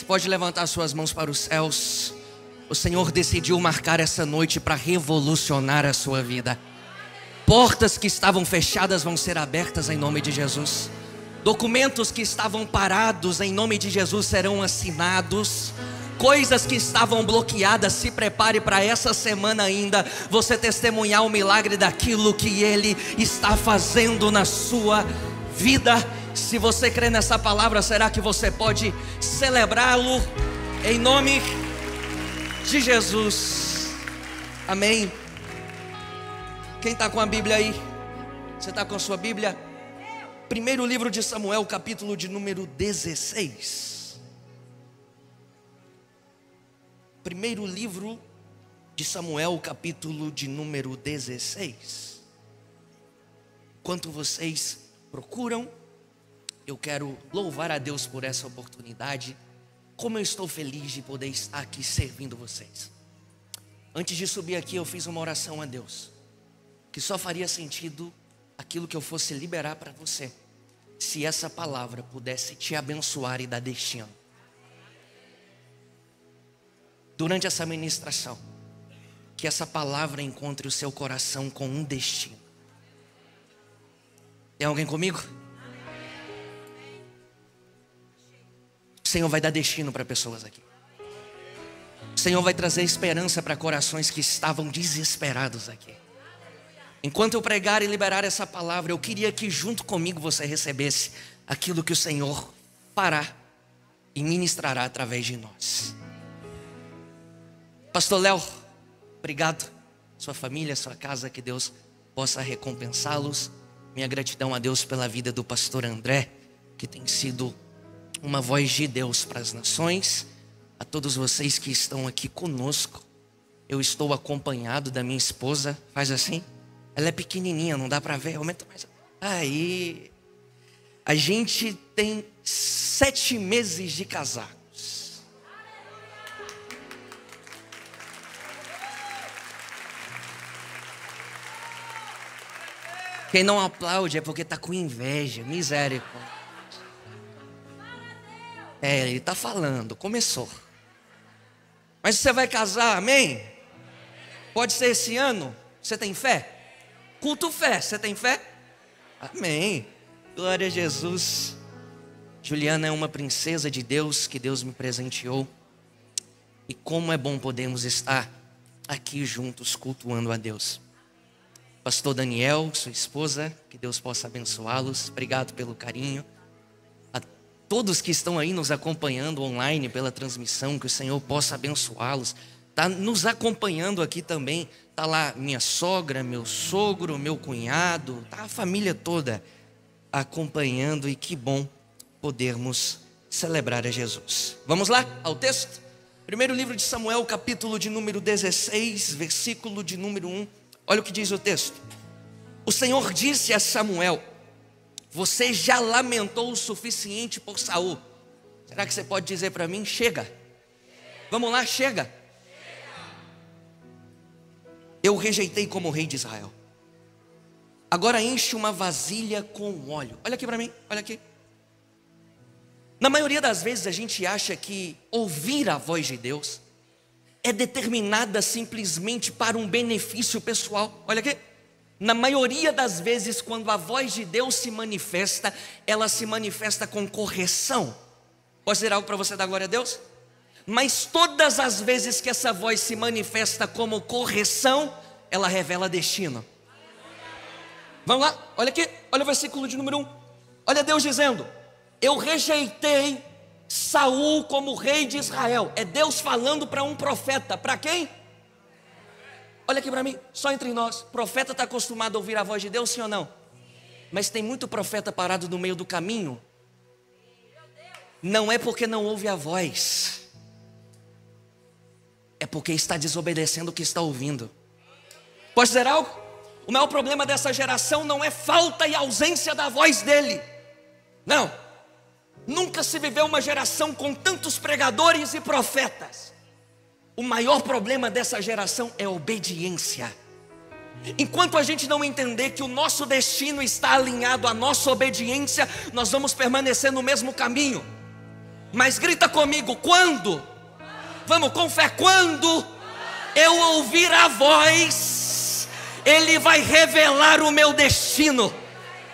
Você pode levantar suas mãos para os céus. O Senhor decidiu marcar essa noite para revolucionar a sua vida. Portas que estavam fechadas vão ser abertas em nome de Jesus. Documentos que estavam parados em nome de Jesus serão assinados. Coisas que estavam bloqueadas, se prepare para essa semana ainda você testemunhar o milagre daquilo que Ele está fazendo na sua vida. Se você crê nessa palavra, será que você pode celebrá-lo em nome de Jesus? Amém. Quem está com a Bíblia aí? Você está com a sua Bíblia? Primeiro livro de Samuel, capítulo de número 16. Primeiro livro de Samuel, capítulo de número 16. Enquanto vocês procuram, eu quero louvar a Deus por essa oportunidade. Como eu estou feliz de poder estar aqui servindo vocês. Antes de subir aqui, eu fiz uma oração a Deus, que só faria sentido aquilo que eu fosse liberar para você, se essa palavra pudesse te abençoar e dar destino. Durante essa ministração, que essa palavra encontre o seu coração com um destino. Tem alguém comigo? O Senhor vai dar destino para pessoas aqui. O Senhor vai trazer esperança para corações que estavam desesperados aqui. Enquanto eu pregar e liberar essa palavra, eu queria que junto comigo você recebesse aquilo que o Senhor fará e ministrará através de nós. Pastor Léo, obrigado. Sua família, sua casa, que Deus possa recompensá-los. Minha gratidão a Deus pela vida do pastor André, que tem sido uma voz de Deus para as nações. A todos vocês que estão aqui conosco, eu estou acompanhado da minha esposa. Faz assim, ela é pequenininha, não dá para ver, aumenta mais. Aí, a gente tem 7 meses de casado. Quem não aplaude é porque está com inveja, misericórdia. Ele está falando, começou. Mas você vai casar, amém? Pode ser esse ano? Você tem fé? Culto fé, você tem fé? Amém. Glória a Jesus. Juliana é uma princesa de Deus que Deus me presenteou. E como é bom podermos estar aqui juntos cultuando a Deus. Pastor Daniel, sua esposa, que Deus possa abençoá-los. Obrigado pelo carinho. A todos que estão aí nos acompanhando online pela transmissão, que o Senhor possa abençoá-los. Está nos acompanhando aqui também. Está lá minha sogra, meu sogro, meu cunhado. Está a família toda acompanhando e que bom podermos celebrar a Jesus. Vamos lá ao texto? Primeiro livro de Samuel, capítulo de número 16, versículo de número 1. Olha o que diz o texto. O Senhor disse a Samuel: você já lamentou o suficiente por Saul. Será que você pode dizer para mim? Chega. Vamos lá, chega. Eu o rejeitei como rei de Israel. Agora enche uma vasilha com óleo. Olha aqui para mim, olha aqui. Na maioria das vezes a gente acha que ouvir a voz de Deus é determinada simplesmente para um benefício pessoal. Olha aqui. Na maioria das vezes, quando a voz de Deus se manifesta, ela se manifesta com correção. Posso dizer algo para você dar glória a Deus? Mas todas as vezes que essa voz se manifesta como correção, ela revela destino. Vamos lá, olha aqui, olha o versículo de número 1. Olha Deus dizendo: eu rejeitei Saul como rei de Israel. É Deus falando para um profeta. Para quem? Olha aqui para mim, só entre nós. Profeta está acostumado a ouvir a voz de Deus, sim ou não? Mas tem muito profeta parado no meio do caminho. Não é porque não ouve a voz, é porque está desobedecendo o que está ouvindo. Posso dizer algo? O maior problema dessa geração não é falta e ausência da voz dele. Não. Nunca se viveu uma geração com tantos pregadores e profetas. O maior problema dessa geração é obediência. Enquanto a gente não entender que o nosso destino está alinhado à nossa obediência, nós vamos permanecer no mesmo caminho. Mas grita comigo, quando? Vamos com fé, quando eu ouvir a voz, Ele vai revelar o meu destino.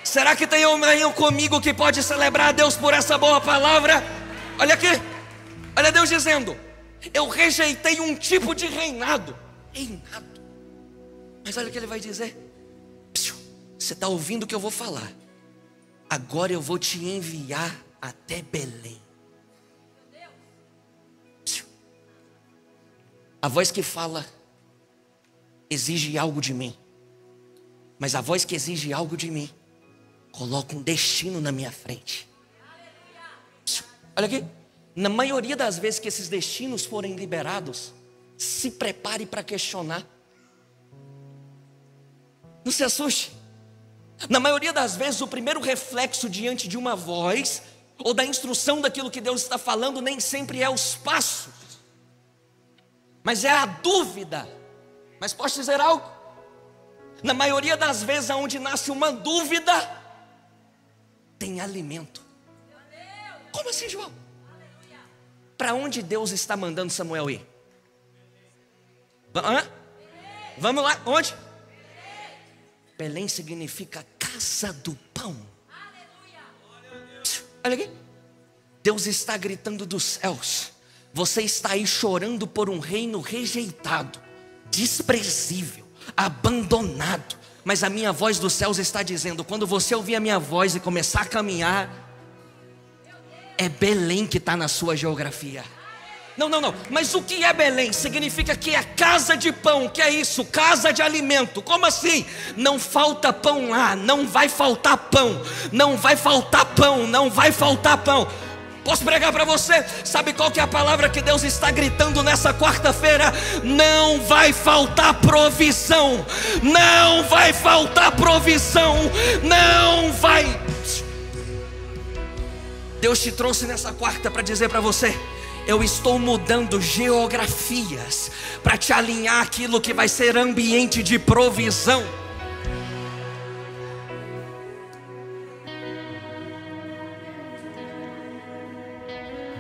Será que tem alguém comigo que pode celebrar a Deus por essa boa palavra? Olha aqui, olha Deus dizendo: eu rejeitei um tipo de reinado. Mas olha o que Ele vai dizer: você está ouvindo o que eu vou falar? Agora eu vou te enviar até Belém. A voz que fala exige algo de mim, mas a voz que exige algo de mim coloca um destino na minha frente. Olha aqui, na maioria das vezes que esses destinos forem liberados, se prepare para questionar. Não se assuste. Na maioria das vezes o primeiro reflexo diante de uma voz ou da instrução daquilo que Deus está falando nem sempre é os passos, mas é a dúvida. Mas posso dizer algo? Na maioria das vezes onde nasce uma dúvida, tem alimento. Como assim, João? Para onde Deus está mandando Samuel ir? Vamos lá, onde? Belém significa casa do pão. Olha aqui, Deus está gritando dos céus: você está aí chorando por um reino rejeitado, desprezível, abandonado. Mas a minha voz dos céus está dizendo: quando você ouvir a minha voz e começar a caminhar, é Belém que está na sua geografia. Não, mas o que é Belém? Significa que é casa de pão. Que é isso? Casa de alimento. Como assim? Não falta pão lá, não vai faltar pão. Não vai faltar pão, não vai faltar pão. Posso pregar para você? Sabe qual que é a palavra que Deus está gritando nessa quarta-feira? Não vai faltar provisão. Não vai faltar provisão. Não vai. Deus te trouxe nessa quarta para dizer para você: eu estou mudando geografias para te alinhar aquilo que vai ser ambiente de provisão.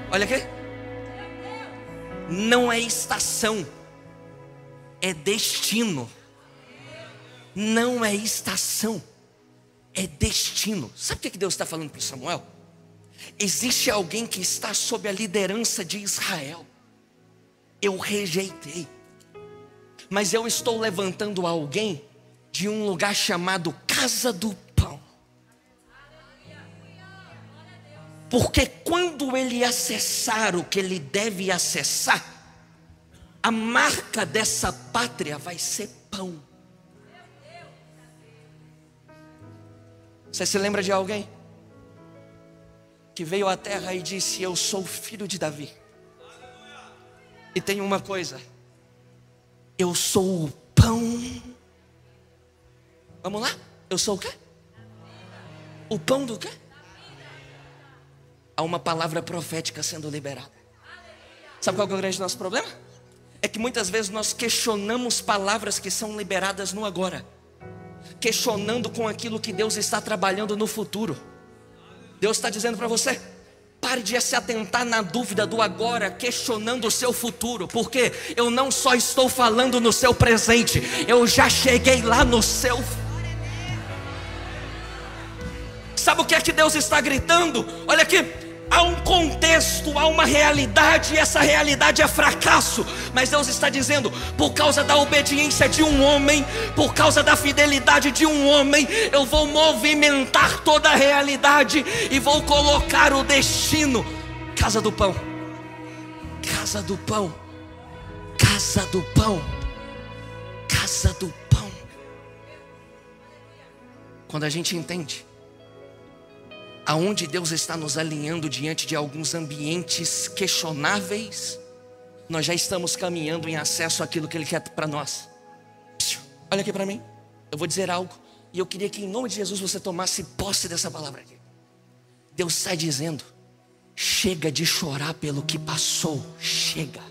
Olha aqui, não é estação, é destino. Não é estação, é destino. Sabe o que Deus está falando para Samuel? Existe alguém que está sob a liderança de Israel. Eu rejeitei, mas eu estou levantando alguém de um lugar chamado Casa do Pão. Porque quando ele acessar o que ele deve acessar, a marca dessa pátria vai ser pão. Você se lembra de alguém que veio à terra e disse: eu sou filho de Davi? E tem uma coisa: eu sou o pão. Vamos lá? Eu sou o quê? O pão do quê? Há uma palavra profética sendo liberada. Sabe qual é o grande nosso problema? É que muitas vezes nós questionamos palavras que são liberadas no agora, questionando com aquilo que Deus está trabalhando no futuro. Deus está dizendo para você: pare de se atentar na dúvida do agora, questionando o seu futuro. Porque eu não só estou falando no seu presente, eu já cheguei lá no seu. Sabe o que é que Deus está gritando? Olha aqui, há um contexto, há uma realidade, e essa realidade é fracasso. Mas Deus está dizendo: por causa da obediência de um homem, por causa da fidelidade de um homem, eu vou movimentar toda a realidade e vou colocar o destino. Casa do pão, casa do pão, casa do pão, casa do pão. Quando a gente entende aonde Deus está nos alinhando diante de alguns ambientes questionáveis, nós já estamos caminhando em acesso àquilo que Ele quer para nós. Olha aqui para mim, eu vou dizer algo, e eu queria que em nome de Jesus você tomasse posse dessa palavra aqui. Deus está dizendo: chega de chorar pelo que passou, chega.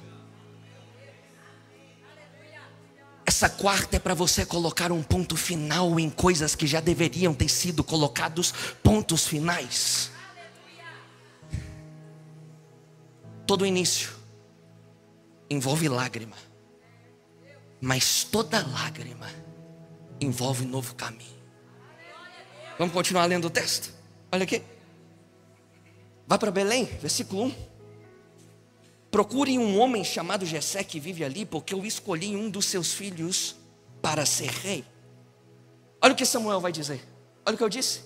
Essa quarta é para você colocar um ponto final em coisas que já deveriam ter sido colocados pontos finais. Todo início envolve lágrima, mas toda lágrima envolve novo caminho. Vamos continuar lendo o texto? Olha aqui. Vá para Belém, versículo 1. Procurem um homem chamado Jessé que vive ali, porque eu escolhi um dos seus filhos para ser rei. Olha o que Samuel vai dizer. Olha o que eu disse.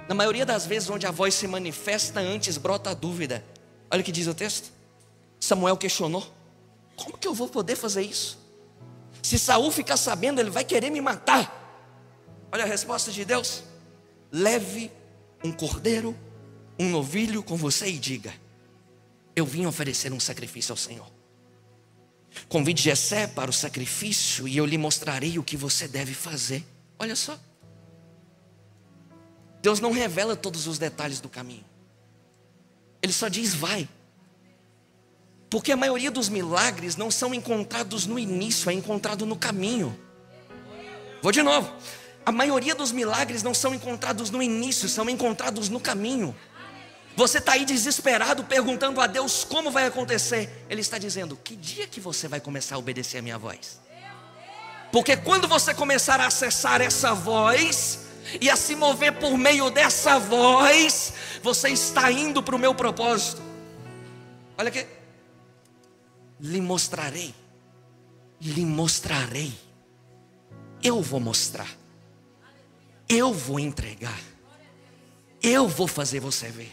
Na maioria das vezes onde a voz se manifesta, antes brota a dúvida. Olha o que diz o texto. Samuel questionou: como que eu vou poder fazer isso? Se Saul ficar sabendo, ele vai querer me matar. Olha a resposta de Deus: leve um cordeiro, um novilho com você e diga: eu vim oferecer um sacrifício ao Senhor. Convide Jessé para o sacrifício e eu lhe mostrarei o que você deve fazer. Olha só. Deus não revela todos os detalhes do caminho. Ele só diz vai. Porque a maioria dos milagres não são encontrados no início, é encontrado no caminho. Vou de novo. A maioria dos milagres não são encontrados no início, são encontrados no caminho. Você está aí desesperado, perguntando a Deus como vai acontecer. Ele está dizendo: que dia que você vai começar a obedecer a minha voz? Porque quando você começar a acessar essa voz e a se mover por meio dessa voz, você está indo para o meu propósito. Olha aqui. Lhe mostrarei. Eu vou mostrar. Eu vou entregar. Eu vou fazer você ver.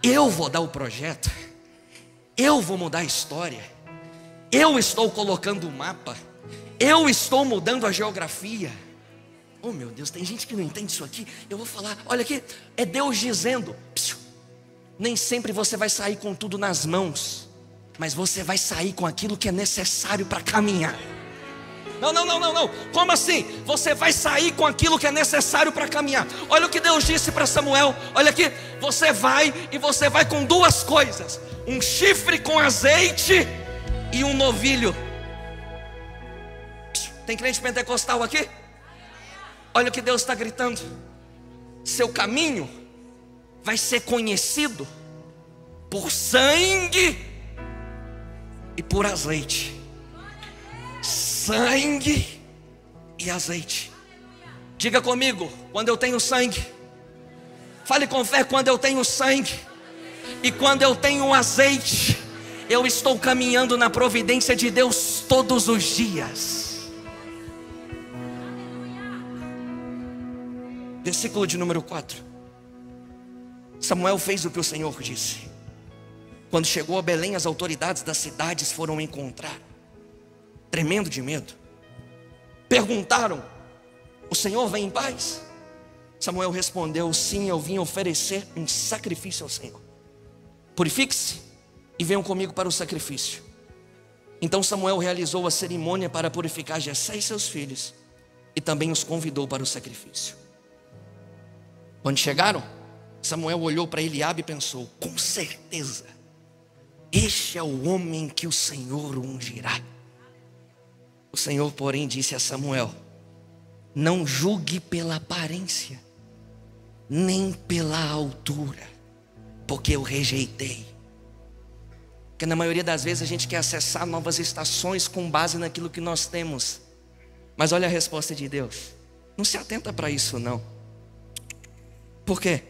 Eu vou dar o projeto. Eu vou mudar a história. Eu estou colocando o mapa. Eu estou mudando a geografia. Oh meu Deus, tem gente que não entende isso aqui. Eu vou falar, olha aqui. É Deus dizendo: nem sempre você vai sair com tudo nas mãos, mas você vai sair com aquilo que é necessário para caminhar. Não. Como assim? Você vai sair com aquilo que é necessário para caminhar. Olha o que Deus disse para Samuel. Olha aqui. Você vai com duas coisas: um chifre com azeite e um novilho. Tem crente pentecostal aqui? Olha o que Deus está gritando. Seu caminho vai ser conhecido por sangue e por azeite. Sangue e azeite. Diga comigo: quando eu tenho sangue. Fale com fé: quando eu tenho sangue e quando eu tenho azeite, eu estou caminhando na providência de Deus todos os dias. Versículo de número 4. Samuel fez o que o Senhor disse. Quando chegou a Belém, as autoridades das cidades foram encontrar, tremendo de medo. Perguntaram: o Senhor vem em paz? Samuel respondeu: sim, eu vim oferecer um sacrifício ao Senhor. Purifique-se e venham comigo para o sacrifício. Então Samuel realizou a cerimônia para purificar Jessé e seus filhos, e também os convidou para o sacrifício. Quando chegaram, Samuel olhou para Eliabe e pensou: com certeza, este é o homem que o Senhor ungirá. O Senhor, porém, disse a Samuel: não julgue pela aparência, nem pela altura, porque eu rejeitei. Porque na maioria das vezes a gente quer acessar novas estações com base naquilo que nós temos. Mas olha a resposta de Deus: não se atenta para isso não. Por quê?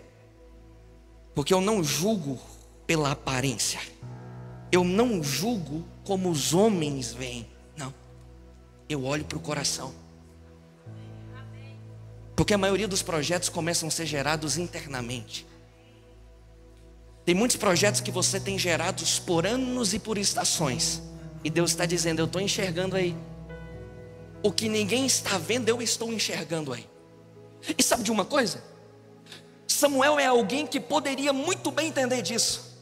Porque eu não julgo pela aparência. Eu não julgo como os homens veem. Não. Eu olho para o coração. Porque a maioria dos projetos começam a ser gerados internamente. Tem muitos projetos que você tem gerados por anos e por estações. E Deus está dizendo: eu estou enxergando aí. O que ninguém está vendo, eu estou enxergando aí. E sabe de uma coisa? Samuel é alguém que poderia muito bem entender disso.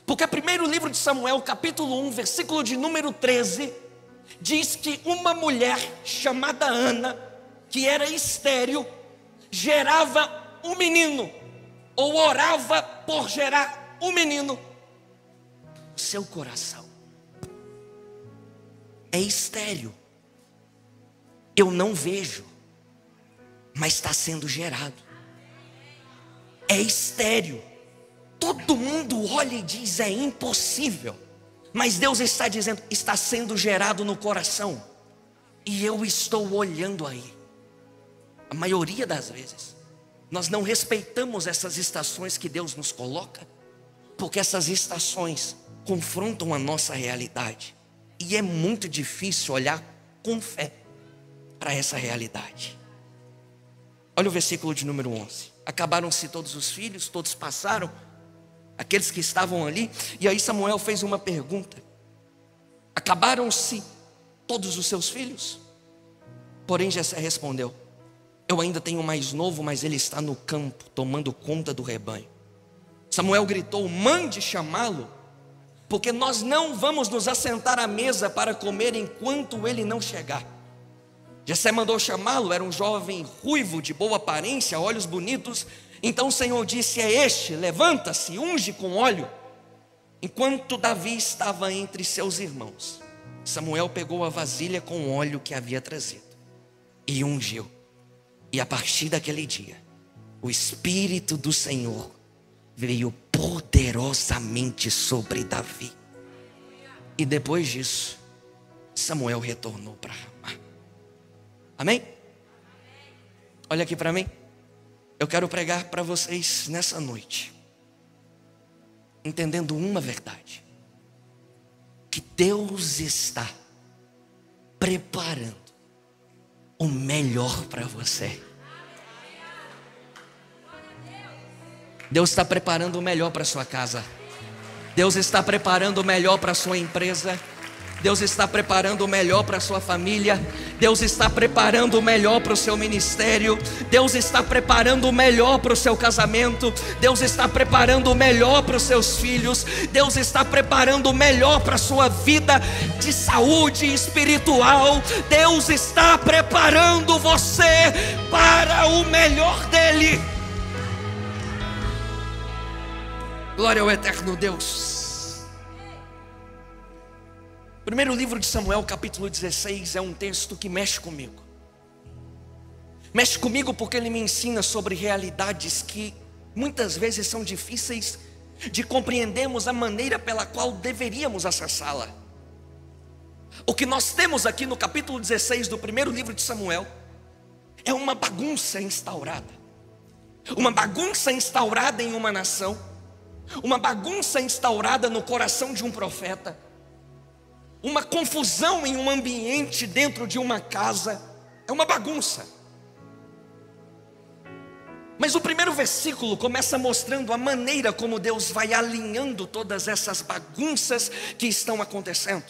Porque o primeiro livro de Samuel, capítulo 1, versículo de número 13, diz que uma mulher chamada Ana, que era estéril, gerava um menino, ou orava por gerar um menino. O seu coração é estéril. Eu não vejo, mas está sendo gerado. É estéril, Todo mundo olha e diz: é impossível. Mas Deus está dizendo: está sendo gerado no coração. E eu estou olhando aí. A maioria das vezes nós não respeitamos essas estações que Deus nos coloca, porque essas estações confrontam a nossa realidade. E é muito difícil olhar com fé para essa realidade. Olha o versículo de número 11. Acabaram-se todos os filhos, todos passaram, aqueles que estavam ali. E aí Samuel fez uma pergunta: acabaram-se todos os seus filhos? Porém Jessé respondeu: eu ainda tenho um mais novo, mas ele está no campo, tomando conta do rebanho. Samuel gritou: mande chamá-lo, porque nós não vamos nos assentar à mesa para comer enquanto ele não chegar. Jessé mandou chamá-lo, era um jovem ruivo, de boa aparência, olhos bonitos. Então o Senhor disse: é este, levanta-se, unge com óleo. Enquanto Davi estava entre seus irmãos, Samuel pegou a vasilha com óleo que havia trazido e ungiu. E a partir daquele dia, o Espírito do Senhor veio poderosamente sobre Davi. E depois disso, Samuel retornou para Ramá. Amém? Olha aqui para mim. Eu quero pregar para vocês nessa noite, entendendo uma verdade: que Deus está preparando o melhor para você. Deus está preparando o melhor para sua casa. Deus está preparando o melhor para sua empresa. Deus está preparando o melhor para sua família. Deus está preparando o melhor para o seu ministério. Deus está preparando o melhor para o seu casamento. Deus está preparando o melhor para os seus filhos. Deus está preparando o melhor para a sua vida de saúde espiritual. Deus está preparando você para o melhor dele. Glória ao eterno Deus. Primeiro livro de Samuel, capítulo 16, é um texto que mexe comigo. Mexe comigo porque ele me ensina sobre realidades que muitas vezes são difíceis de compreendermos a maneira pela qual deveríamos acessá-la. O que nós temos aqui no capítulo 16 do primeiro livro de Samuel é uma bagunça instaurada. Uma bagunça instaurada em uma nação. Uma bagunça instaurada no coração de um profeta. Uma confusão em um ambiente dentro de uma casa. É uma bagunça. Mas o primeiro versículo começa mostrando a maneira como Deus vai alinhando todas essas bagunças que estão acontecendo.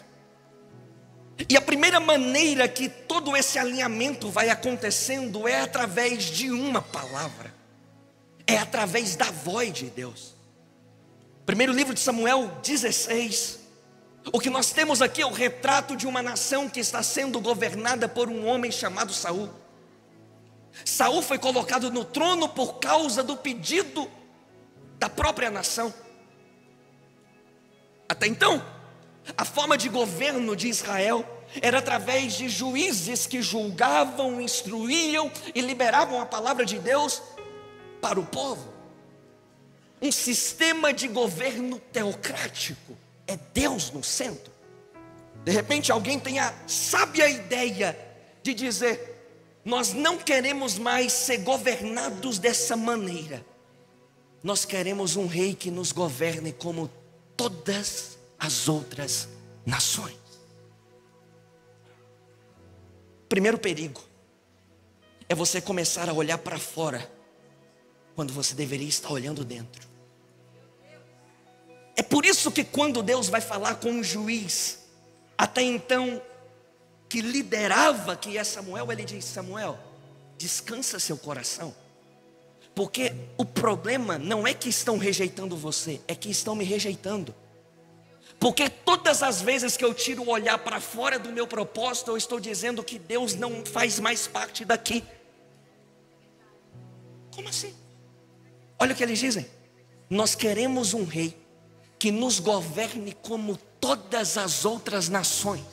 E a primeira maneira que todo esse alinhamento vai acontecendo é através de uma palavra. É através da voz de Deus. Primeiro livro de Samuel 16. O que nós temos aqui é o retrato de uma nação que está sendo governada por um homem chamado Saul. Saul foi colocado no trono por causa do pedido da própria nação. Até então, a forma de governo de Israel era através de juízes que julgavam, instruíam e liberavam a palavra de Deus para o povo. Um sistema de governo teocrático. É Deus no centro. De repente alguém tem a sábia ideia de dizer: nós não queremos mais ser governados dessa maneira. Nós queremos um rei que nos governe como todas as outras nações. Primeiro perigo é você começar a olhar para fora quando você deveria estar olhando dentro. É por isso que quando Deus vai falar com um juiz, até então, que liderava, que é Samuel, ele diz: Samuel, descansa seu coração. Porque o problema não é que estão rejeitando você, é que estão me rejeitando. Porque todas as vezes que eu tiro o olhar para fora do meu propósito, eu estou dizendo que Deus não faz mais parte daqui. Como assim? Olha o que eles dizem: nós queremos um rei que nos governe como todas as outras nações.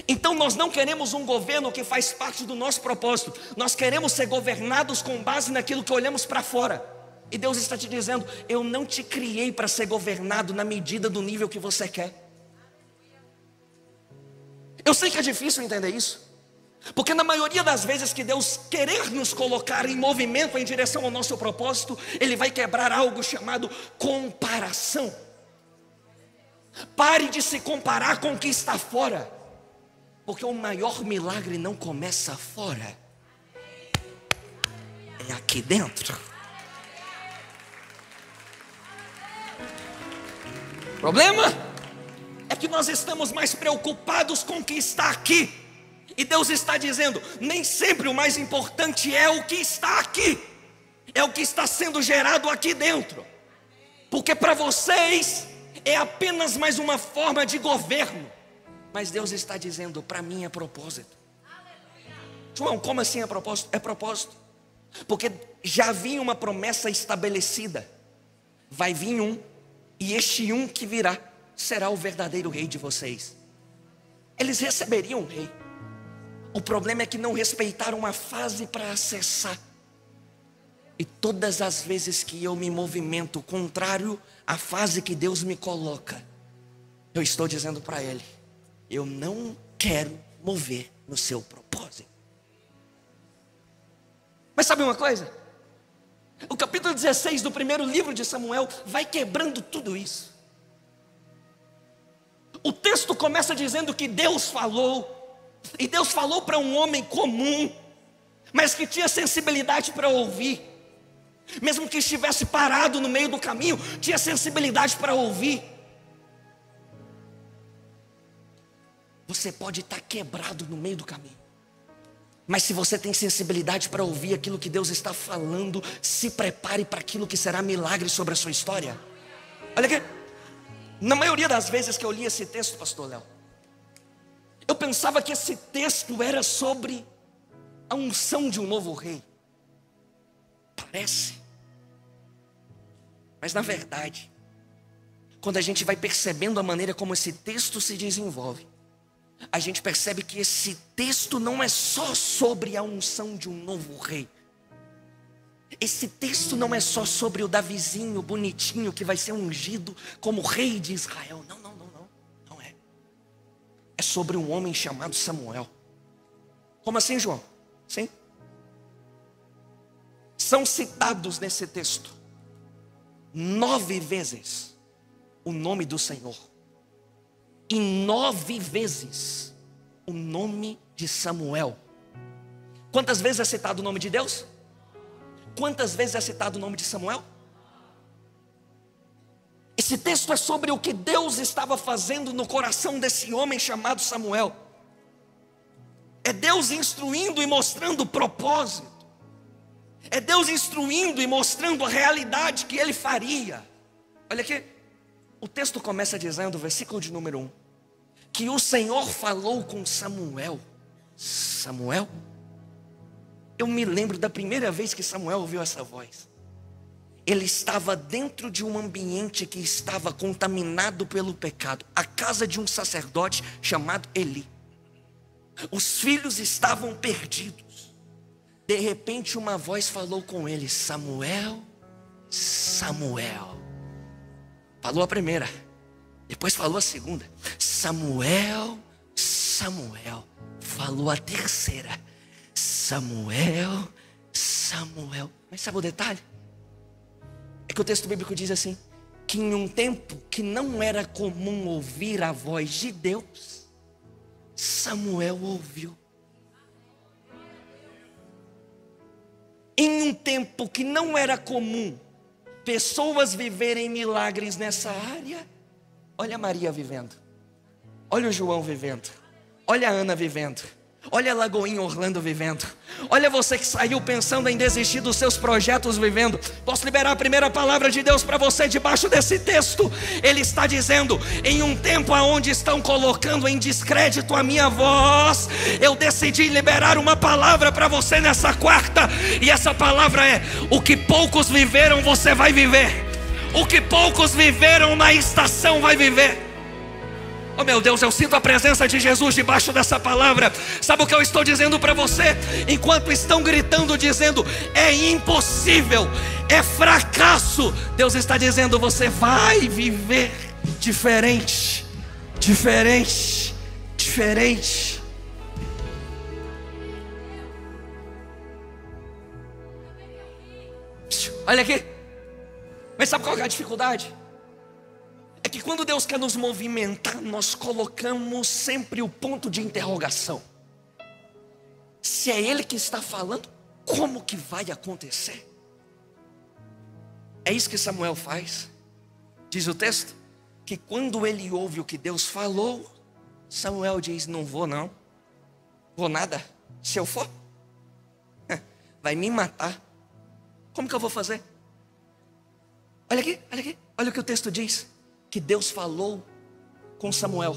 Então nós não queremos um governo que faz parte do nosso propósito. Nós queremos ser governados com base naquilo que olhamos para fora. E Deus está te dizendo: eu não te criei para ser governado na medida do nível que você quer. Eu sei que é difícil entender isso, porque na maioria das vezes que Deus querer nos colocar em movimento em direção ao nosso propósito, Ele vai quebrar algo chamado comparação. Pare de se comparar com o que está fora, porque o maior milagre não começa fora, é aqui dentro. O problema é que nós estamos mais preocupados com o que está aqui, e Deus está dizendo: nem sempre o mais importante é o que está aqui, é o que está sendo gerado aqui dentro, porque para vocês é apenas mais uma forma de governo, mas Deus está dizendo: para mim é propósito. João, como assim é propósito? É propósito, porque já havia uma promessa estabelecida: vai vir um, e este um que virá será o verdadeiro rei de vocês. Eles receberiam um rei. O problema é que não respeitaram a fase para acessar. E todas as vezes que eu me movimento contrário à fase que Deus me coloca, eu estou dizendo para Ele: eu não quero mover no seu propósito. Mas sabe uma coisa? O capítulo 16 do primeiro livro de Samuel vai quebrando tudo isso. O texto começa dizendo que Deus falou, e Deus falou para um homem comum, mas que tinha sensibilidade para ouvir. Mesmo que estivesse parado no meio do caminho, tinha sensibilidade para ouvir. Você pode estar quebrado no meio do caminho, mas se você tem sensibilidade para ouvir aquilo que Deus está falando, se prepare para aquilo que será milagre sobre a sua história. Olha aqui, na maioria das vezes que eu li esse texto, pastor Léo, eu pensava que esse texto era sobre a unção de um novo rei. Parece, mas na verdade, quando a gente vai percebendo a maneira como esse texto se desenvolve, a gente percebe que esse texto não é só sobre a unção de um novo rei. Esse texto não é só sobre o Davizinho bonitinho que vai ser ungido como rei de Israel. Não é. É sobre um homem chamado Samuel. Como assim, João? Sim. São citados nesse texto 9 vezes o nome do Senhor, e 9 vezes o nome de Samuel. Quantas vezes é citado o nome de Deus? Quantas vezes é citado o nome de Samuel? Esse texto é sobre o que Deus estava fazendo no coração desse homem chamado Samuel. É Deus instruindo e mostrando o propósito. É Deus instruindo e mostrando a realidade que Ele faria. Olha aqui, o texto começa dizendo, versículo de número 1, que o Senhor falou com Samuel. Samuel? Eu me lembro da primeira vez que Samuel ouviu essa voz. Ele estava dentro de um ambiente que estava contaminado pelo pecado, a casa de um sacerdote chamado Eli. Os filhos estavam perdidos. De repente uma voz falou com ele: Samuel, Samuel. Falou a primeira, depois falou a segunda: Samuel, Samuel. Falou a terceira: Samuel, Samuel. Mas sabe o detalhe? É que o texto bíblico diz assim, que em um tempo que não era comum ouvir a voz de Deus, Samuel ouviu. Em um tempo que não era comum pessoas viverem milagres nessa área, olha a Maria vivendo, olha o João vivendo, olha a Ana vivendo, olha a Lagoinha Orlando vivendo, olha você que saiu pensando em desistir dos seus projetos vivendo. Posso liberar a primeira palavra de Deus para você debaixo desse texto? Ele está dizendo: em um tempo onde estão colocando em descrédito a minha voz, eu decidi liberar uma palavra para você nessa quarta. E essa palavra é: o que poucos viveram você vai viver. O que poucos viveram na estação vai viver. Oh meu Deus, eu sinto a presença de Jesus debaixo dessa palavra. Sabe o que eu estou dizendo para você? Enquanto estão gritando, dizendo, é impossível, é fracasso, Deus está dizendo, você vai viver diferente, diferente, diferente. Olha aqui. Mas sabe qual é a dificuldade? É que quando Deus quer nos movimentar, nós colocamos sempre o ponto de interrogação. Se é Ele que está falando, como que vai acontecer? É isso que Samuel faz. Diz o texto, que quando ele ouve o que Deus falou, Samuel diz, não vou não, vou nada. Se eu for, vai me matar. Como que eu vou fazer? Olha aqui, olha o que o texto diz. Que Deus falou com Samuel.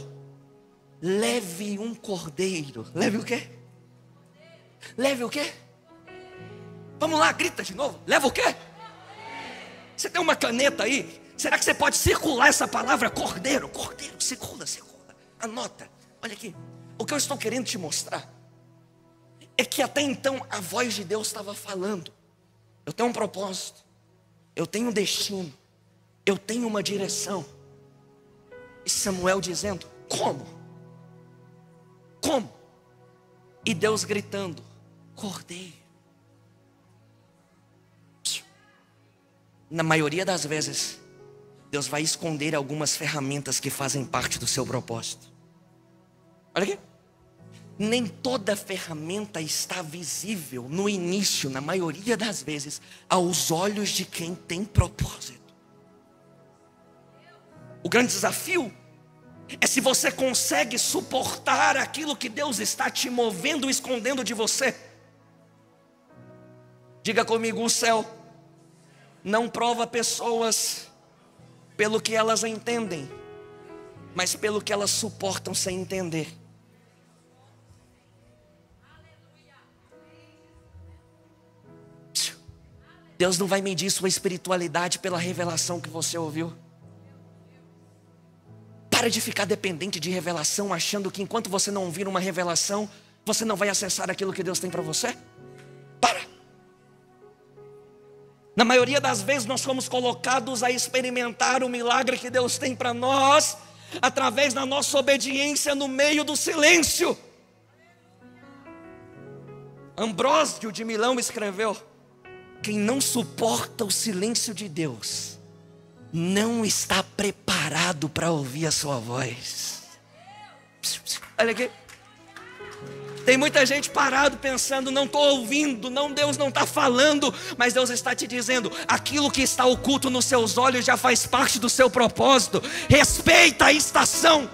Leve um cordeiro. Leve o quê? Leve o quê? Vamos lá, grita de novo. Leva o quê? Você tem uma caneta aí? Será que você pode circular essa palavra cordeiro? Cordeiro, circula. Anota. Olha aqui. O que eu estou querendo te mostrar é que até então a voz de Deus estava falando. Eu tenho um propósito. Eu tenho um destino. Eu tenho uma direção. E Samuel dizendo, como? Como? E Deus gritando, cordeiro. Na maioria das vezes, Deus vai esconder algumas ferramentas que fazem parte do seu propósito. Olha aqui. Nem toda ferramenta está visível no início, na maioria das vezes, aos olhos de quem tem propósito. O grande desafio é se você consegue suportar aquilo que Deus está te movendo, escondendo de você. Diga comigo, o céu não prova pessoas pelo que elas entendem, mas pelo que elas suportam sem entender. Deus não vai medir sua espiritualidade pela revelação que você ouviu. Para de ficar dependente de revelação, achando que enquanto você não ouvir uma revelação, você não vai acessar aquilo que Deus tem para você. Para. Na maioria das vezes nós somos colocados a experimentar o milagre que Deus tem para nós, através da nossa obediência no meio do silêncio. Ambrósio de Milão escreveu, quem não suporta o silêncio de Deus, não está preparado para ouvir a sua voz. Olha aqui. Tem muita gente parado pensando, não estou ouvindo, não, Deus não está falando. Mas Deus está te dizendo, aquilo que está oculto nos seus olhos já faz parte do seu propósito. Respeita a estação.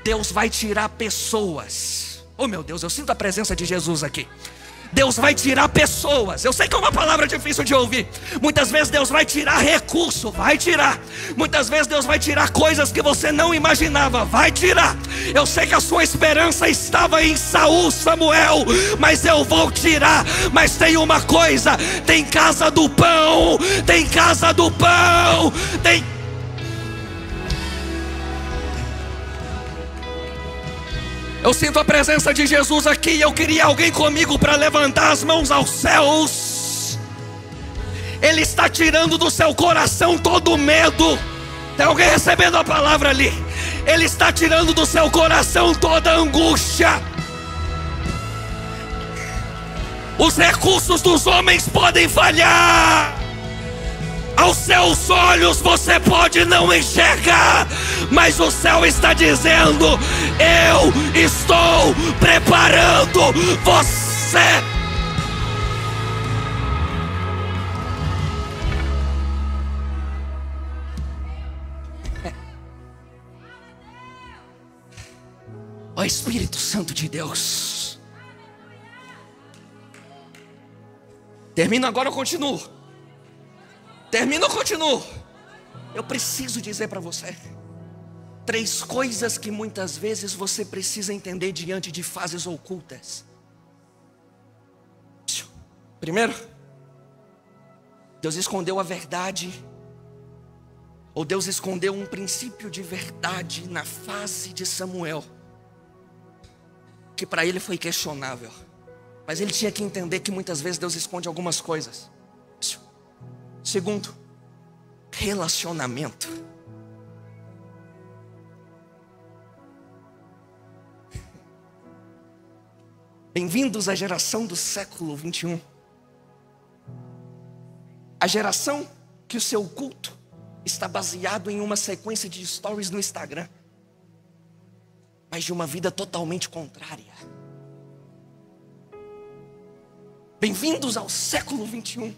Deus vai tirar pessoas. Oh meu Deus, eu sinto a presença de Jesus aqui. Deus vai tirar pessoas. Eu sei que é uma palavra difícil de ouvir. Muitas vezes Deus vai tirar recurso. Vai tirar. Muitas vezes Deus vai tirar coisas que você não imaginava. Vai tirar. Eu sei que a sua esperança estava em Saul, Samuel, mas eu vou tirar. Mas tem uma coisa, tem casa do pão. Tem casa do pão. Tem... Eu sinto a presença de Jesus aqui. Eu queria alguém comigo para levantar as mãos aos céus. Ele está tirando do seu coração todo o medo. Tem alguém recebendo a palavra ali? Ele está tirando do seu coração toda a angústia. Os recursos dos homens podem falhar. Aos seus olhos você pode não enxergar, mas o céu está dizendo, eu estou preparando você. Ó Espírito Santo de Deus. Termino agora ou continuo? Termino ou continuo? Eu preciso dizer para você 3 coisas que muitas vezes você precisa entender diante de fases ocultas. Primeiro, Deus escondeu a verdade Ou Deus escondeu um princípio de verdade na face de Samuel, que para ele foi questionável. Mas ele tinha que entender que muitas vezes Deus esconde algumas coisas. Segundo, relacionamento. Bem-vindos à geração do século 21. A geração que o seu culto está baseado em uma sequência de stories no Instagram, mas de uma vida totalmente contrária. Bem-vindos ao século 21,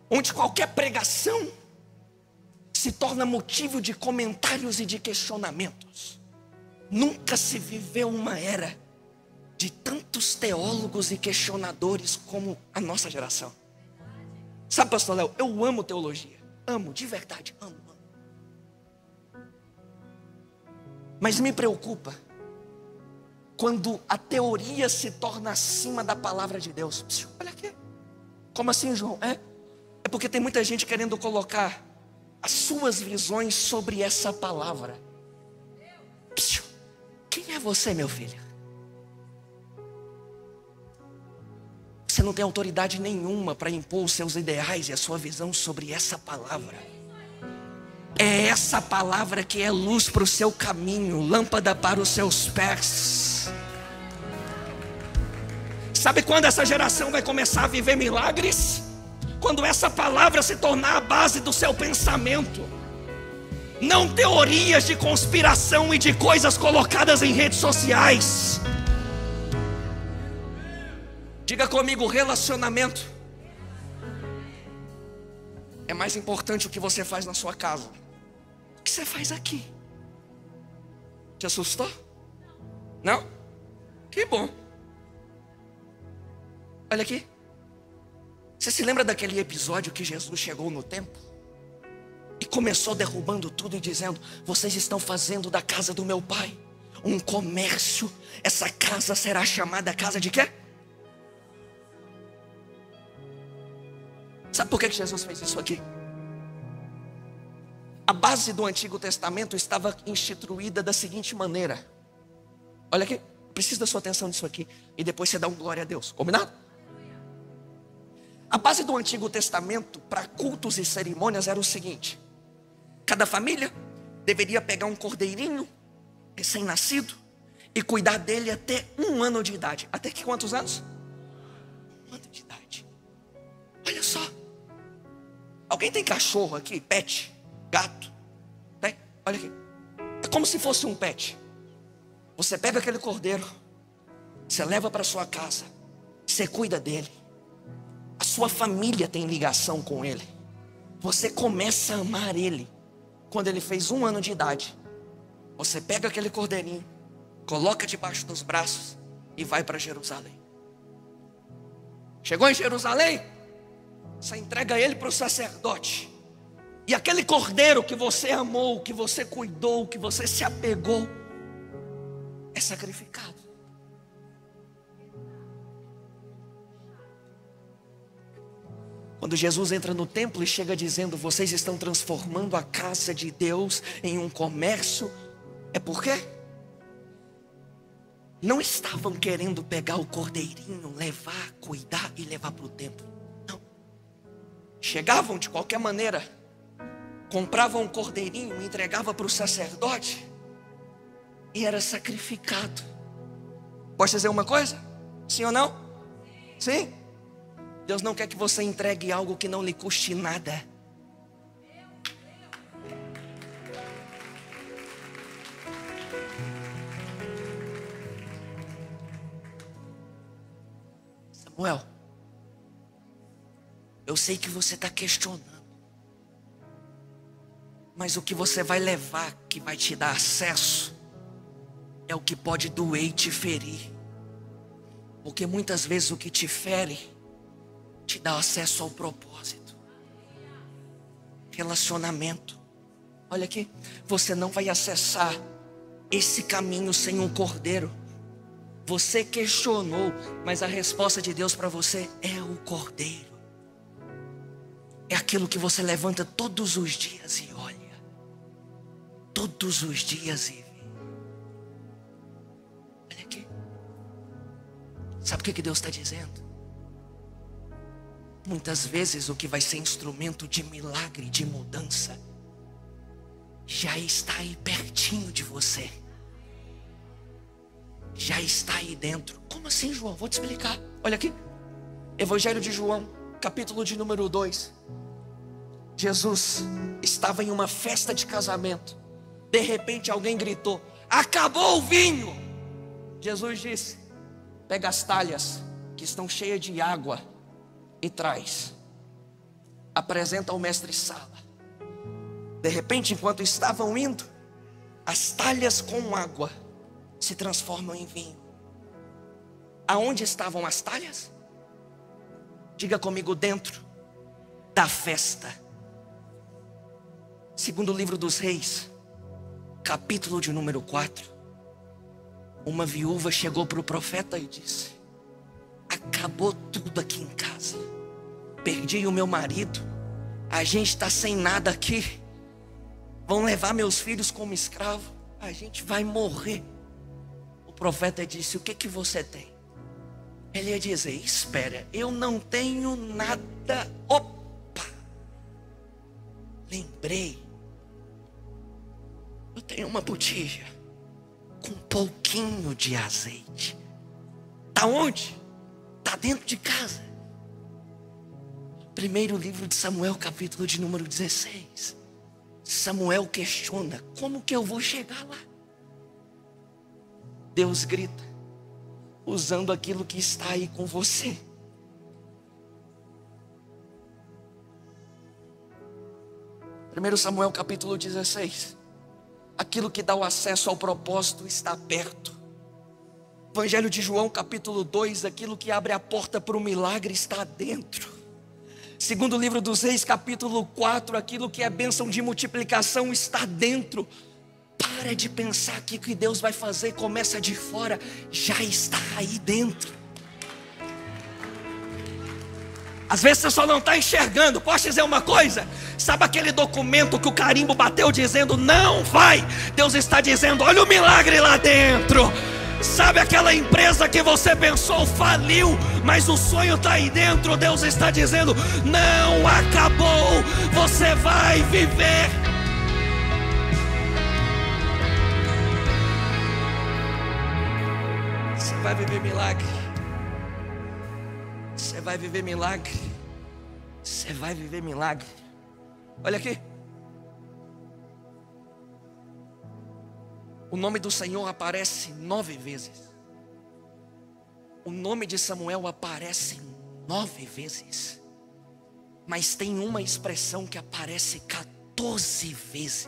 onde qualquer pregação se torna motivo de comentários e de questionamentos. Nunca se viveu uma era de tantos teólogos e questionadores como a nossa geração. Sabe, pastor Léo, eu amo teologia. Amo, de verdade, amo. Mas me preocupa quando a teoria se torna acima da palavra de Deus. Olha aqui. Como assim, João? É porque tem muita gente querendo colocar as suas visões sobre essa palavra. Quem é você, meu filho? Você não tem autoridade nenhuma para impor os seus ideais e a sua visão sobre essa palavra. É essa palavra que é luz para o seu caminho, lâmpada para os seus pés. Sabe quando essa geração vai começar a viver milagres? Quando essa palavra se tornar a base do seu pensamento. Não teorias de conspiração e de coisas colocadas em redes sociais. Diga comigo, relacionamento é mais importante o que você faz na sua casa. O que você faz aqui? Te assustou? Não? Que bom. Olha aqui. Você se lembra daquele episódio que Jesus chegou no templo e começou derrubando tudo e dizendo: vocês estão fazendo da casa do meu pai um comércio. Essa casa será chamada casa de quê? Sabe por que Jesus fez isso aqui? A base do Antigo Testamento estava instituída da seguinte maneira. Olha aqui, preciso da sua atenção nisso aqui. E depois você dá um glória a Deus, combinado? A base do Antigo Testamento para cultos e cerimônias era o seguinte: cada família deveria pegar um cordeirinho recém-nascido e cuidar dele até 1 ano de idade. Até que quantos anos? 1 ano de idade. Olha só. Alguém tem cachorro aqui? Pet? Gato? Tem? Olha aqui. É como se fosse um pet. Você pega aquele cordeiro, você leva para sua casa, você cuida dele. A sua família tem ligação com ele. Você começa a amar ele. Quando ele fez 1 ano de idade, você pega aquele cordeirinho, coloca debaixo dos braços e vai para Jerusalém. Chegou em Jerusalém, você entrega ele para o sacerdote. E aquele cordeiro que você amou, que você cuidou, que você se apegou, é sacrificado. Quando Jesus entra no templo e chega dizendo: vocês estão transformando a casa de Deus em um comércio, é porque não estavam querendo pegar o cordeirinho, levar, cuidar e levar para o templo. Não. Chegavam de qualquer maneira, compravam um cordeirinho, entregavam para o sacerdote e era sacrificado. Posso dizer uma coisa? Sim ou não? Sim? Deus não quer que você entregue algo que não lhe custe nada. Samuel, eu sei que você está questionando, mas o que você vai levar, que vai te dar acesso, é o que pode doer e te ferir. Porque muitas vezes o que te fere te dá acesso ao propósito. Relacionamento. Olha aqui, você não vai acessar esse caminho sem um cordeiro. Você questionou, mas a resposta de Deus para você é o cordeiro. é aquilo que você levanta todos os dias e olha. Todos os dias e vê. Olha aqui. Sabe o que Deus está dizendo? Muitas vezes o que vai ser instrumento de milagre, de mudança, já está aí pertinho de você. Já está aí dentro. Como assim, João? Vou te explicar. Olha aqui. Evangelho de João, capítulo de número 2. Jesus estava em uma festa de casamento. De repente alguém gritou: acabou o vinho. Jesus disse: pega as talhas que estão cheias de água e traz. Apresenta ao mestre-sala. De repente, enquanto estavam indo, as talhas com água se transformam em vinho. Aonde estavam as talhas? Diga comigo: dentro da festa. Segundo o livro dos Reis, capítulo de número 4. Uma viúva chegou para o profeta e disse: acabou tudo aqui em casa. Perdi o meu marido. A gente está sem nada aqui. Vão levar meus filhos como escravo. A gente vai morrer. O profeta disse: o que você tem? Ele ia dizer: espera, eu não tenho nada. Opa! Lembrei. Eu tenho uma botija com um pouquinho de azeite. Tá onde? Tá dentro de casa. Primeiro livro de Samuel, capítulo de número 16. Samuel questiona: como que eu vou chegar lá? Deus grita: usando aquilo que está aí com você. Primeiro Samuel, capítulo 16. Aquilo que dá o acesso ao propósito está perto. Evangelho de João, capítulo 2. Aquilo que abre a porta para o milagre está dentro. Segundo livro dos Reis, capítulo 4. Aquilo que é bênção de multiplicação está dentro. Para de pensar que o que Deus vai fazer começa de fora. Já está aí dentro. Às vezes você só não está enxergando. Posso dizer uma coisa? Sabe aquele documento que o carimbo bateu dizendo não vai? Deus está dizendo: olha o milagre lá dentro. Sabe aquela empresa que você pensou faliu, mas o sonho está aí dentro? Deus está dizendo: não acabou, você vai viver. Você vai viver milagre. Você vai viver milagre. Você vai viver milagre. Olha aqui. O nome do Senhor aparece 9 vezes. O nome de Samuel aparece 9 vezes. Mas tem uma expressão que aparece 14 vezes.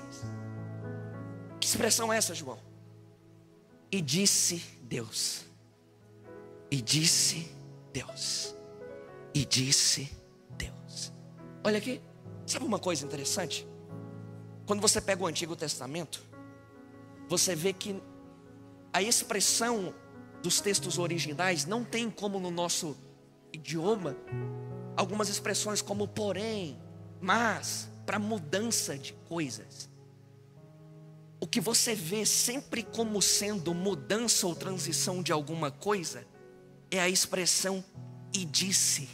Que expressão é essa, João? E disse Deus. E disse Deus. E disse Deus. Olha aqui. Sabe uma coisa interessante? Quando você pega o Antigo Testamento, você vê que a expressão dos textos originais não tem como no nosso idioma algumas expressões como porém, mas, para mudança de coisas. O que você vê sempre como sendo mudança ou transição de alguma coisa é a expressão e disse.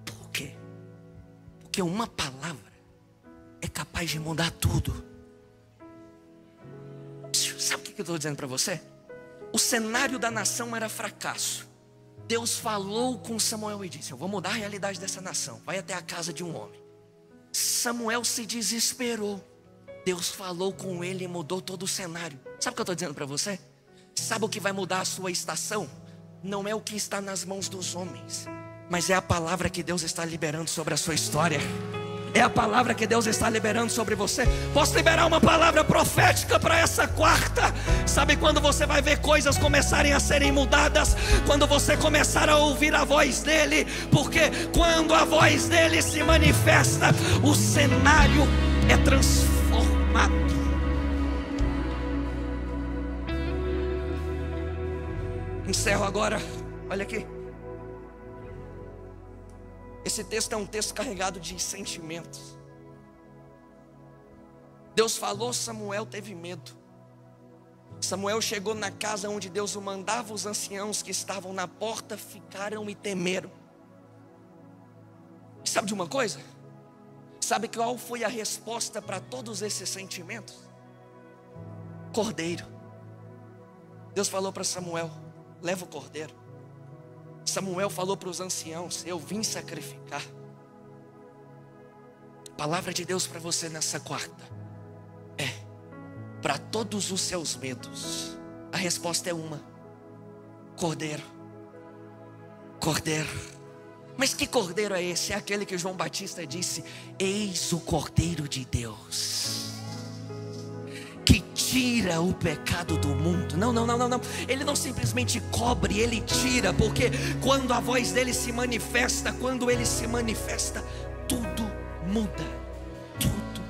Por quê? Porque uma palavra é capaz de mudar tudo. Sabe o que eu estou dizendo para você? O cenário da nação era fracasso. Deus falou com Samuel e disse: eu vou mudar a realidade dessa nação. Vai até a casa de um homem. Samuel se desesperou. Deus falou com ele e mudou todo o cenário. Sabe o que eu estou dizendo para você? Sabe o que vai mudar a sua estação? Não é o que está nas mãos dos homens, mas é a palavra que Deus está liberando sobre a sua história. É a palavra que Deus está liberando sobre você. Posso liberar uma palavra profética para essa quarta? Sabe quando você vai ver coisas começarem a serem mudadas? Quando você começar a ouvir a voz dele. Porque quando a voz dele se manifesta, o cenário é transformado. Encerro agora. Olha aqui. Esse texto é um texto carregado de sentimentos. Deus falou, Samuel teve medo. Samuel chegou na casa onde Deus o mandava, os anciãos que estavam na porta ficaram e temeram. Sabe de uma coisa? Sabe qual foi a resposta para todos esses sentimentos? Cordeiro. Deus falou para Samuel, leva o cordeiro. Samuel falou para os anciãos, eu vim sacrificar. Palavra de Deus para você nessa quarta é: para todos os seus medos, a resposta é uma: cordeiro. Cordeiro. Mas que cordeiro é esse? É aquele que João Batista disse: eis o Cordeiro de Deus, que tira o pecado do mundo. Não. Ele não simplesmente cobre, ele tira. Porque quando a voz dele se manifesta, quando ele se manifesta, tudo muda. Tudo.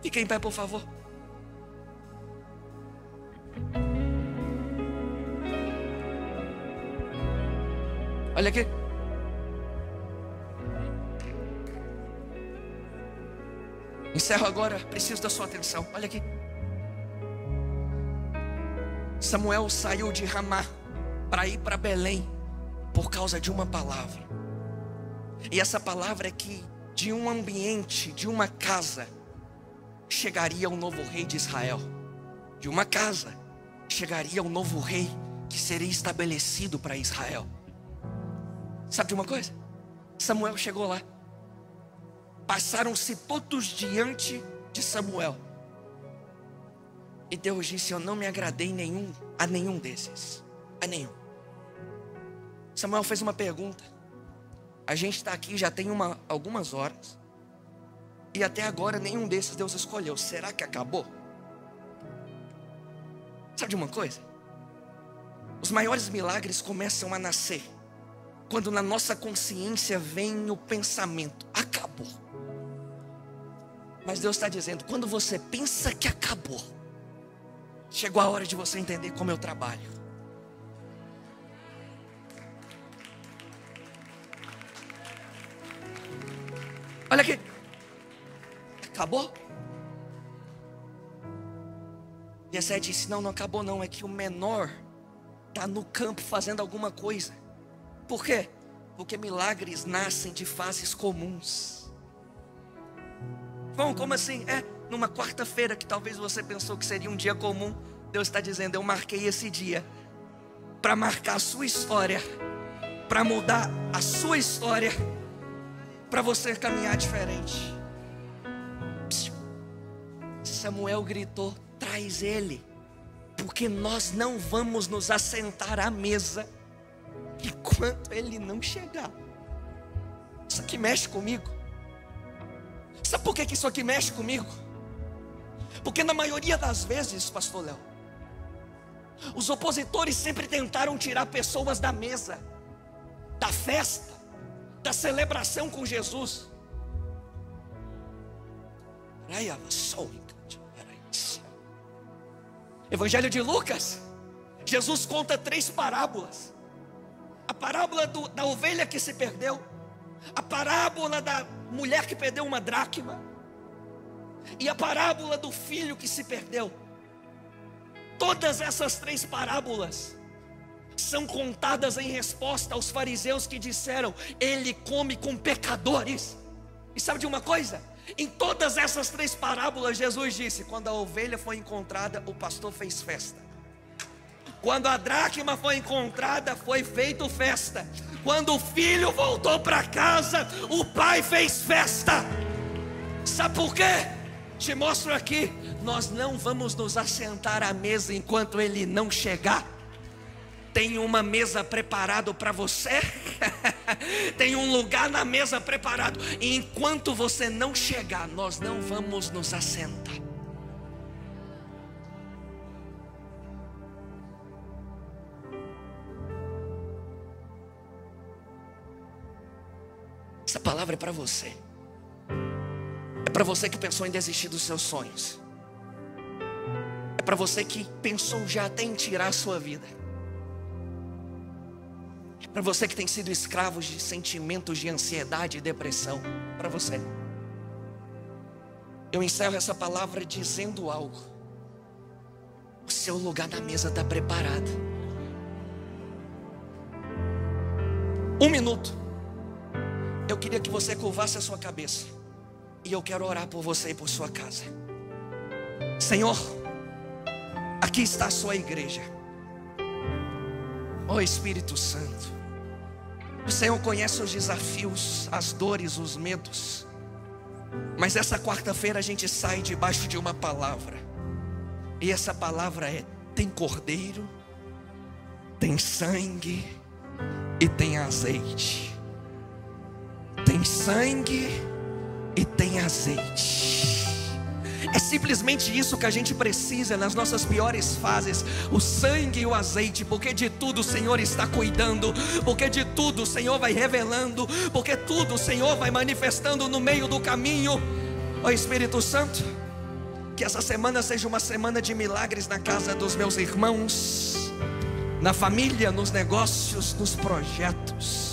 Fique em pé, por favor. Olha aqui. Encerro agora, preciso da sua atenção. Olha aqui. Samuel saiu de Ramá para ir para Belém por causa de uma palavra. E essa palavra é que de um ambiente, de uma casa, chegaria um novo rei de Israel. De uma casa chegaria um novo rei que seria estabelecido para Israel. Sabe de uma coisa? Samuel chegou lá. Passaram-se todos diante de Samuel. E Deus disse: eu não me agradei a nenhum desses. A nenhum. Samuel fez uma pergunta. A gente está aqui já tem algumas horas. E até agora nenhum desses Deus escolheu. Será que acabou? Sabe de uma coisa? Os maiores milagres começam a nascer quando na nossa consciência vem o pensamento: acabou. Mas Deus está dizendo: quando você pensa que acabou, chegou a hora de você entender como eu trabalho. Olha aqui. Acabou? Jessé disse: não acabou não. É que o menor está no campo fazendo alguma coisa. Por quê? Porque milagres nascem de fases comuns. Bom, como assim? Numa quarta-feira que talvez você pensou que seria um dia comum, Deus está dizendo: eu marquei esse dia para marcar a sua história, para mudar a sua história, para você caminhar diferente. Samuel gritou: traz ele, porque nós não vamos nos assentar à mesa enquanto ele não chegar. Isso aqui mexe comigo. Sabe por que isso aqui mexe comigo? Porque na maioria das vezes, pastor Léo, os opositores sempre tentaram tirar pessoas da mesa, da festa, da celebração com Jesus. Evangelho de Lucas, Jesus conta 3 parábolas. A parábola da ovelha que se perdeu, a parábola da mulher que perdeu uma dracma, e a parábola do filho que se perdeu. Todas essas 3 parábolas são contadas em resposta aos fariseus que disseram: ele come com pecadores. E sabe de uma coisa? Em todas essas 3 parábolas, Jesus disse: quando a ovelha foi encontrada, o pastor fez festa. Quando a dracma foi encontrada, foi feito festa. Quando o filho voltou para casa, o pai fez festa. Sabe por quê? Te mostro aqui. Nós não vamos nos assentar à mesa enquanto ele não chegar. Tem uma mesa preparada para você. Tem um lugar na mesa preparado. E enquanto você não chegar, nós não vamos nos assentar. Essa palavra é para você. É para você que pensou em desistir dos seus sonhos. É para você que pensou já até em tirar a sua vida. Para você que tem sido escravo de sentimentos de ansiedade e depressão, para você, eu encerro essa palavra dizendo algo: o seu lugar na mesa está preparado. 1 minuto, eu queria que você curvasse a sua cabeça, e eu quero orar por você e por sua casa. Senhor, aqui está a sua igreja. Ó Espírito Santo, o Senhor conhece os desafios, as dores, os medos. Mas essa quarta-feira a gente sai debaixo de uma palavra. E essa palavra é: tem cordeiro, tem sangue e tem azeite. Tem sangue e tem azeite. É simplesmente isso que a gente precisa nas nossas piores fases: o sangue e o azeite. Porque de tudo o Senhor está cuidando, porque de tudo o Senhor vai revelando, porque tudo o Senhor vai manifestando no meio do caminho. Ó Espírito Santo, que essa semana seja uma semana de milagres na casa dos meus irmãos, na família, nos negócios, nos projetos.